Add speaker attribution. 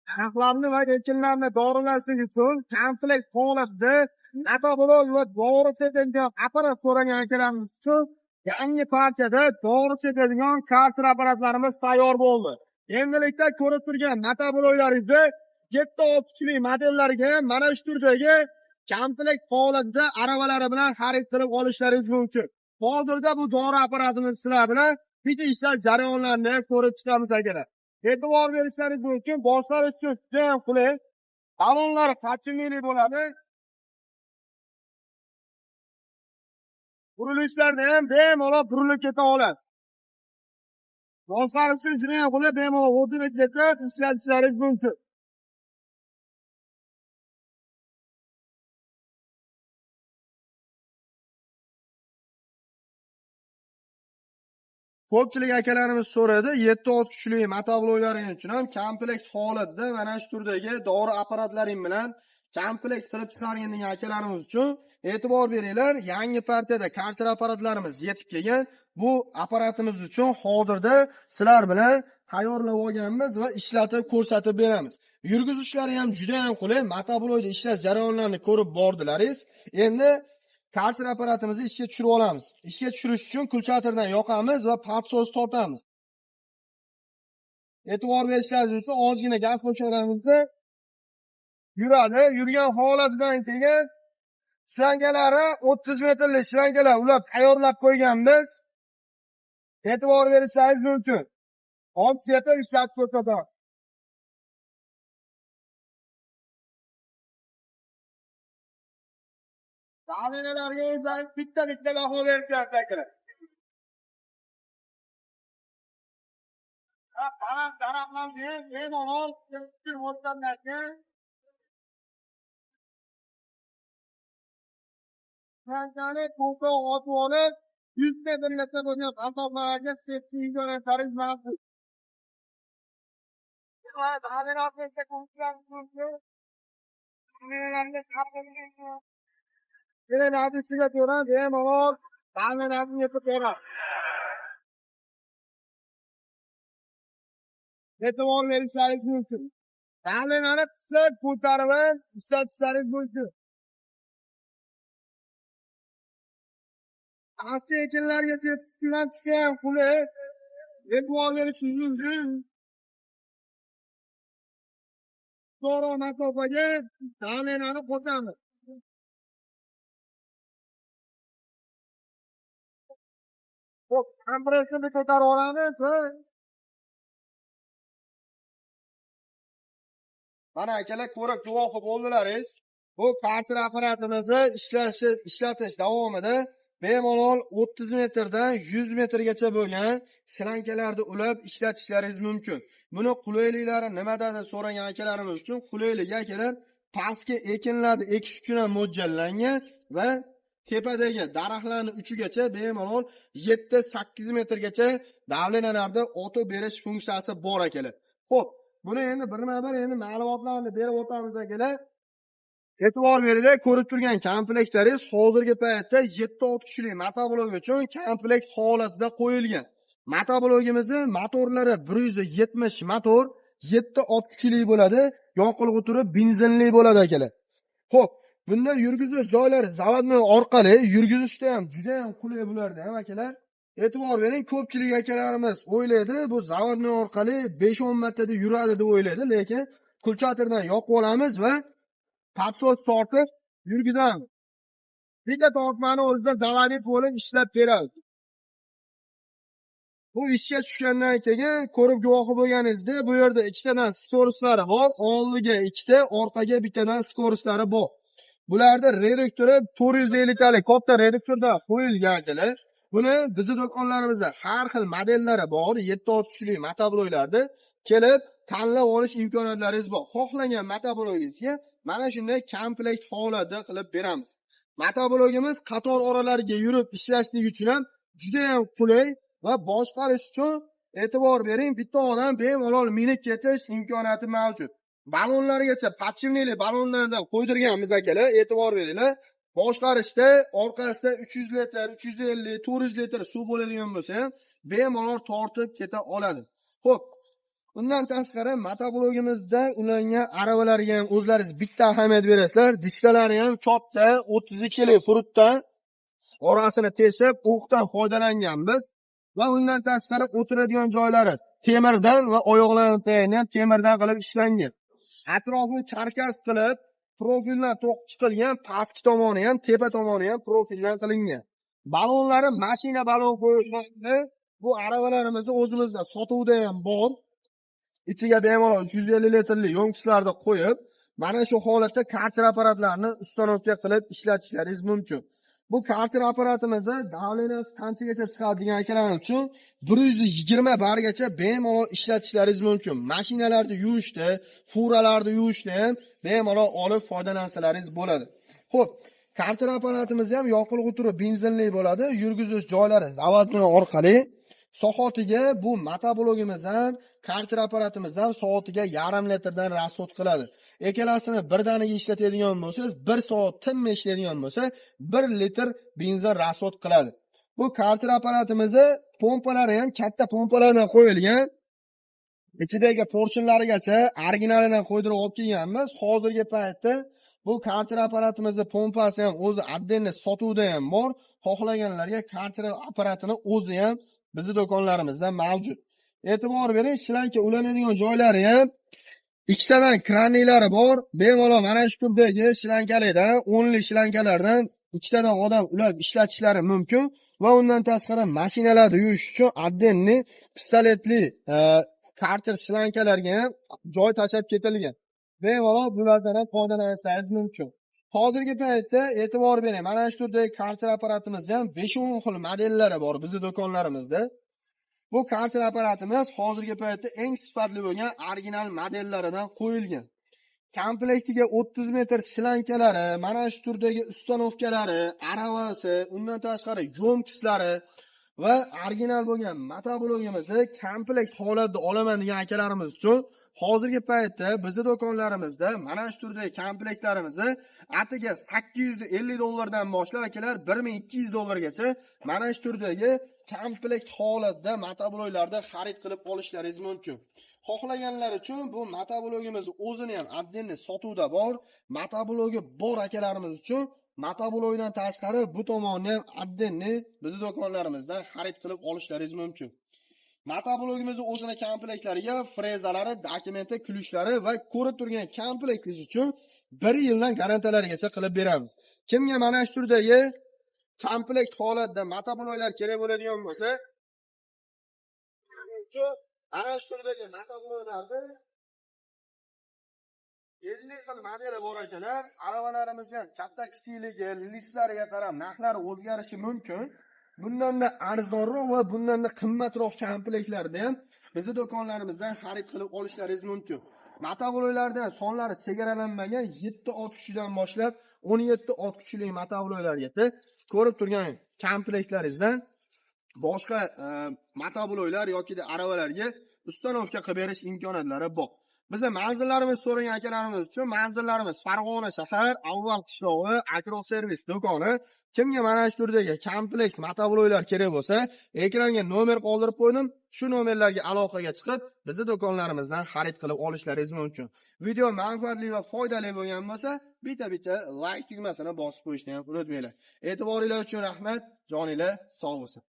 Speaker 1: Daraxtlarni va ekinlarni dorilash uchun kompleks holatda metaboloz va dori sepadigan apparat so'ragan ekanimiz uchun yangi partiyada dori sepadigan karter apparatlarimiz tayyor bo'ldi. Endilikda ko'rib turgan metaboloylaringizni 7 kuchli modellarga mana shu turdagi kompleks holatda arabalari bilan xarid qilib olishlaringiz mumkin. Hozirda bu dori apparatimiz sizlar bilan bitta ishlash jarayonlarini ko'rib chiqamiz akalar. E'tibor berishlaringiz mumkin. Boshlarish uchun juda ham qulay. Ballonlar qachimli bo'ladi. Burilishlarda ham bemalol burilib keta oladi. Boshlarish uchun juda ham qulay, bemalol o'tirib ketib ishlatishlaringiz mumkin. Ko'pchilik akalarimiz so'radi, 7 kuchli motobloklarning uchun ham komplekt holatda mana shu turdagi dori apparatlaring bilan komplekt qilib chiqargan degan akalarimiz uchun e'tibor beringlar. Yangi partiyada karter apparatlarimiz yetib kelgan. Bu apparatimiz uchun hozirda sizlar bilan tayyorlab olganmiz va ishlatib ko'rsatib beramiz. Yurgizishlari ham juda ham qulay. Motoblokda ishlash jarayonlarini ko'rib bordilaringiz. Endi karter apparatimizni ishga tushirib olamiz. Ishga tushirish uchun kulchatordan yoqamiz va patsos tortamiz. E'tibor berishlaringiz uchun ozgina gaz qo'shganimizda yuradi. Yurgan holatidan keyin shlangalari 30 metrli shlangalar ular tayyorlab qo'yganmiz. E'tibor berishlaringiz mumkin. 6 metr ishlatib ko'rsatamiz. Zaminalarga o'zlaringiz bitta baho berib berasizlar. Baland daraxtlarni bemalol o'rtanlarga shangani to'g'ri otib olib 100 metrgacha bo'lgan qassoblarga setsiz imkoniyatlaringiz mavjud. Zaminalarga qo'shilamiz mumkin. Zaminalarga qatnashamiz. Yana natijaga ko'ra bemalol zaminalarni yetib beradi. E'tibor berishlaringiz mumkin. Zaminani qisib ko'tarib ishlatishlaringiz mumkin. Asli ekinlarga yetishtirishga ham qulay. E'tibor berishingiz mumkin. To'g'ri masofaga zaminani qo'shamiz. Xo'p, kompressni ko'tarib olamiz. Mana akalar ko'rib guvohi bo'ldilaringiz. Bu karter apparatimizni ishlatish davomida bemalol 30 metrdan 100 metrgacha bo'lgan shlankalarni ulab ishlatishlaringiz mumkin. Buni qulayliklari nimada deb so'ragan akalarimiz uchun qulaylik akalar pastki ekinlarni ekish uchun ham mo'ljallangan va tepadagi daraxtlarning uchigacha bemalol 7-8 metrgacha davlinalarda o'tib berish funksiyasi bor akalar. Xo'p, buni endi birma-bir ma'lumotlarni berib o'tamiz akalar. E'tibor beringlar, ko'rib turgan komplektlaringiz hozirgi paytda 7 kuchli motoblok uchun komplekt holatida qo'yilgan. Motoblogimizning motorlari 170 motor, 7 kuchli bo'ladi, yoqilg'i turi benzinli bo'ladi akalar. Xo'p, bunda yurgizish joylari zavodnoy orqali yurgizishda ham juda ham qulay bo'lardi ham akalar. E'tibor bering, ko'pchilik akalarimiz o'ylaydi, bu zavodnoy orqali 5-10 martada yuradi deb o'ylaydi, lekin kulchatordan yoqib olamiz va patsos tortib yurgizamiz. Bitta tortmani o'zida zavodit bo'lib ishlab beradi. Bu ishga tushgandan keyin ko'rib guvohi bo'lganingizdek, bu yerda ikkitadan skoroslari bor, oldiga 2 ta, orqaga bittadan skoroslari bor. Bularda reduktori 450 talik katta reduktorda qo'yilgan akalar. Buni bizning do'konlarimizda har xil modellari bor, 7 kuchli motobloklarda kelib tanlab olish imkoniyatlaringiz bor. Xohlagan motoblogingizga mana shunday komplekt holatda qilib beramiz. Motoblogimiz qator oralarga yurib ishlashlik uchun ham juda ham qulay va boshqarish uchun e'tibor bering, bitta odam bemalol minib ketish imkoniyati mavjud. Ballonlargacha patchimli ballonlardan qo'ydirganmiz akalar, e'tibor beringlar. Boshqarishda orqasida 300 litr, 350, 400 litr suv bo'ladigan bo'lsa ham bemalol tortib keta oladi. Xo'p, Undan tashqari motoblogimizda ulangan aravalarga ham o'zlaringiz bitta ahamiyat berasizlar. Dishlari ham katta 32 lik furutdan orasini teshib, o'qdan foydalanganmiz va undan tashqari o'tiradigan joylari temirdan va oyoqlarini ham temirdan qilib ishlangan. Atrofini karkas qilib, profildan to'qib chiqilgan, pastki tomoni ham, tepa tomoni ham profildan qilingan. Balonlari mashina balon qo'yilgan. Bu aravalarimizni o'zimizda sotuvda ham bor. Ichiga bemalol 150 litrli yo'nqishlarni qo'yib, mana shu holatda karter apparatlarini ustanovka qilib ishlatishlaringiz mumkin. Bu karter apparatimizni davleniyasi qanchagacha chiqadi degan akalar uchun 120 bargacha bemalol ishlatishlaringiz mumkin. Mashinalarni yuvishda, furalarni yuvishda ham bemalol olib foydalansalaringiz bo'ladi. Xo'p, karter apparatimiz ham yoqilg'i turi benzinli bo'ladi. Yurgizish joylari zavodni orqali soatiga bu motoblogimiz ham, karter apparatimiz ham soatiga 1,5 litrdan rasxod qiladi. Ikkalasini birdaniga ishlatadigan bo'lsangiz, 1 soat tinmay ishlaydigan bo'lsa, 1 litr benzin rasxod qiladi. Bu karter apparatimizni pompalari ham katta pompalardan qo'yilgan. Ichidagi porshinlarigacha originalidan qo'ydirib olib kelganmiz. Hozirgi paytda bu karter apparatimizning pompasi ham o'zi отдельно sotuvda ham bor. Xohlaganlarga karter apparatini o'zi ham bizning do'konlarimizda mavjud. E'tibor bering, shlanka ulanadigan joylari ham ikkitadan kranlilari bor. Bemalol mana shu turdagi shlankalardan, 10 lik shlankalardan ikkitadan odam ulab ishlatishlari mumkin va undan tashqari mashinalarni yuvish uchun отдельно pistoletli karter shlankalarga ham joy tashab ketilgan. Bemalol bulardan ham foydalanishingiz mumkin. Hozirgi paytda e'tibor bering, mana shu turdagi karter apparatimizda ham 5-10 xil modellari bor bizning do'konlarimizda. Bu karter apparatimiz hozirgi paytda eng sifatli bo'lgan original modellaridan qo'yilgan. Komplektiga 30 metr shlankalari, mana shu turdagi ustanovkalari, aravasi, undan tashqari yo'mkislari va original bo'lgan motoblogimizni komplekt holatda olaman degan akalarimiz uchun hozirgi paytda bizning do'konlarimizda mana shu turdagi komplektlarimizni atiga 850 dollardan boshlab akalar 1200 dollargacha mana shu turdagi komplekt holatda motobloglarda xarid qilib olishlaringiz mumkin. Xohlaganlar uchun bu motoblogimiz o'zini ham отдельно sotuvda bor. Motoblogi bor akalarimiz uchun motoblogdan tashqari bu tomonni ham отдельно bizning do'konlarimizdan xarid qilib olishlaringiz mumkin. Motoblogimizning o'zini komplektlariga frezalari, dokumenti, kulishlari va ko'rib turgan komplektingiz uchun 1 yildan garantiyalarigacha qilib beramiz. Kimga mana shu turdagi komplekt holatda motobloglar kerak bo'ladigan bo'lsa, ana shu turdagi motobloglarni 50 xil modeli bor ekanlar. Aravalarimizga katta kichikligi, listlariga qarab narxlari o'zgarishi mumkin. Bundan da arzonroq va bundan da qimmatroq komplektlarni ham bizning do'konlarimizdan xarid qilib olishlaringiz mumkin. Motobloglarda sonlari chegaralanmagan 7 ot kuchidan boshlab 17 ot kuchli motobloglargacha ko'rib turgan komplektlaringizdan boshqa motobloglar yoki aravalarga ustanovka qilib berish imkoniyatlari bor. Bizning manzillarimiz so'ragan akalarimiz uchun manzillarimiz Farg'ona shahar, Avval qishlog'i, Agroservis do'koni. Kimga mana shu turdagi komplekt motobloglar kerak bo'lsa, ekranga nomer qoldirib qo'ydim. Shu nomerlarga aloqaga chiqib, bizning do'konlarimizdan xarid qilib olishlaringiz mumkin. Video manfaatli va foydali bo'lgan bo'lsa, bitta like tugmasini bosib qo'yishni ham unutmanglar. E'tiboringiz uchun rahmat. Joninglar sog' bo'lsin.